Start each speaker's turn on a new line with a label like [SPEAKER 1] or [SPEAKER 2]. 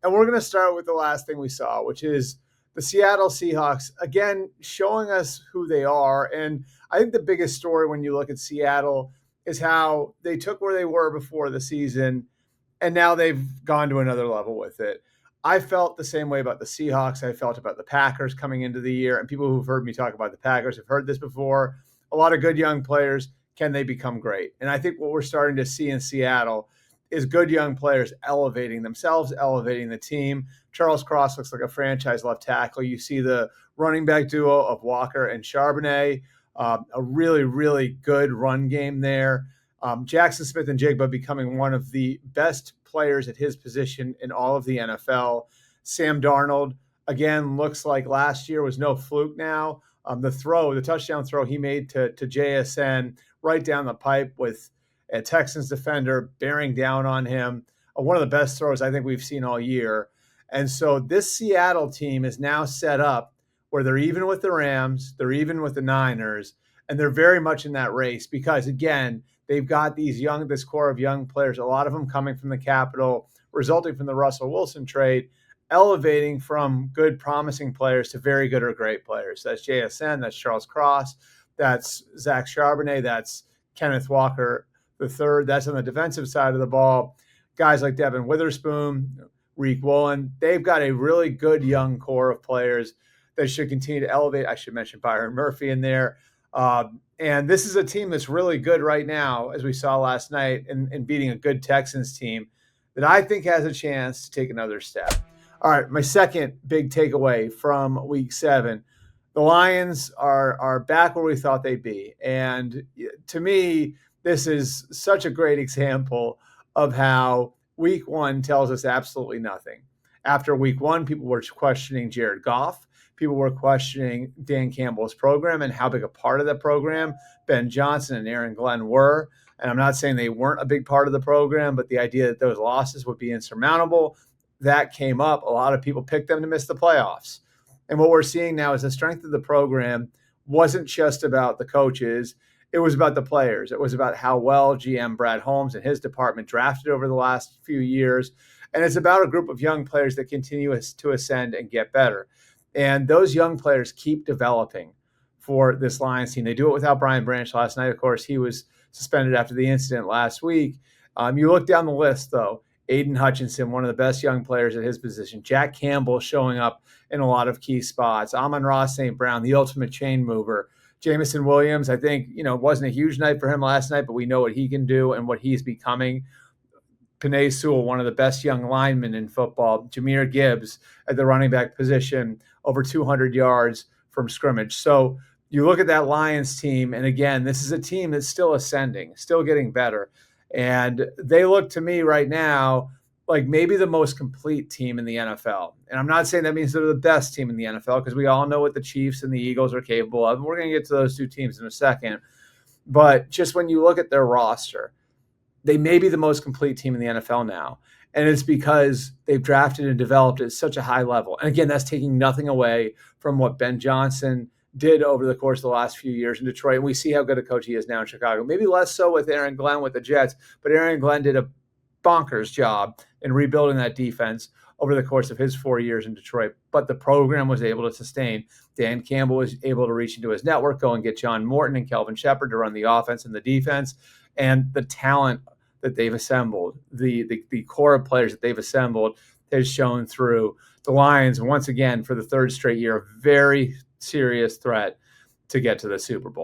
[SPEAKER 1] And we're going to start with the last thing we saw, which is the Seattle Seahawks, again, showing us who they are. And I think the biggest story when you look at Seattle is how they took where they were before the season, and now they've gone to another level with it. I felt the same way about the Seahawks. I felt about the Packers coming into the year, and people who've heard me talk about the Packers have heard this before. A lot of good young players. Can they become great? And I think what we're starting to see in Seattle is good young players elevating themselves, elevating the team. Charles Cross looks like a franchise left tackle. You see the running back duo of Walker and Charbonnet, a really, really good run game there. Jaxon Smith-Njigba becoming one of the best players at his position in all of the NFL. Sam Darnold, again, looks like last year was no fluke now. The touchdown throw he made to JSN right down the pipe with a Texans defender bearing down on him. One of the best throws I think we've seen all year. And so this Seattle team is now set up where they're even with the Rams, they're even with the Niners, and they're very much in that race because, again, they've got this core of young players, a lot of them coming from the capital, resulting from the Russell Wilson trade, elevating from good, promising players to very good or great players. That's JSN, that's Charles Cross, that's Zach Charbonnet, that's Kenneth Walker the third. That's on the defensive side of the ball. Guys like Devin Witherspoon, Reek Woolen, they've got a really good young core of players that should continue to elevate. I should mention Byron Murphy in there. And this is a team that's really good right now, as we saw last night, in beating a good Texans team that I think has a chance to take another step. All right, my second big takeaway from Week 7. The Lions are back where we thought they'd be. And to me, this is such a great example of how Week 1 tells us absolutely nothing. After Week 1, people were questioning Jared Goff. People were questioning Dan Campbell's program and how big a part of the program Ben Johnson and Aaron Glenn were. And I'm not saying they weren't a big part of the program, but the idea that those losses would be insurmountable, that came up. A lot of people picked them to miss the playoffs. And what we're seeing now is the strength of the program wasn't just about the coaches. It was about the players. It was about how well GM Brad Holmes and his department drafted over the last few years. And it's about a group of young players that continue to ascend and get better. And those young players keep developing for this Lions team. They do it without Brian Branch last night. Of course, he was suspended after the incident last week. You look down the list, though. Aidan Hutchinson, one of the best young players at his position. Jack Campbell showing up in a lot of key spots. Amon-Ra St. Brown, the ultimate chain mover. Jameson Williams, I think, it wasn't a huge night for him last night, but we know what he can do and what he's becoming. Penei Sewell, one of the best young linemen in football. Jahmyr Gibbs at the running back position, over 200 yards from scrimmage. So you look at that Lions team, and again, this is a team that's still ascending, still getting better. And they look to me right now like maybe the most complete team in the NFL. And I'm not saying that means they're the best team in the NFL because we all know what the Chiefs and the Eagles are capable of. And we're going to get to those two teams in a second. But just when you look at their roster, they may be the most complete team in the NFL now. And it's because they've drafted and developed at such a high level. And again, that's taking nothing away from what Ben Johnson did over the course of the last few years in Detroit. And we see how good a coach he is now in Chicago. Maybe less so with Aaron Glenn with the Jets, but Aaron Glenn did a bonkers job in rebuilding that defense over the course of his 4 years in Detroit. But the program was able to sustain. Dan Campbell was able to reach into his network, go and get John Morton and Kelvin Shepard to run the offense and the defense. And the talent that they've assembled, the core of players that they've assembled has shown through. The Lions, once again, for the third straight year, a very serious threat to get to the Super Bowl.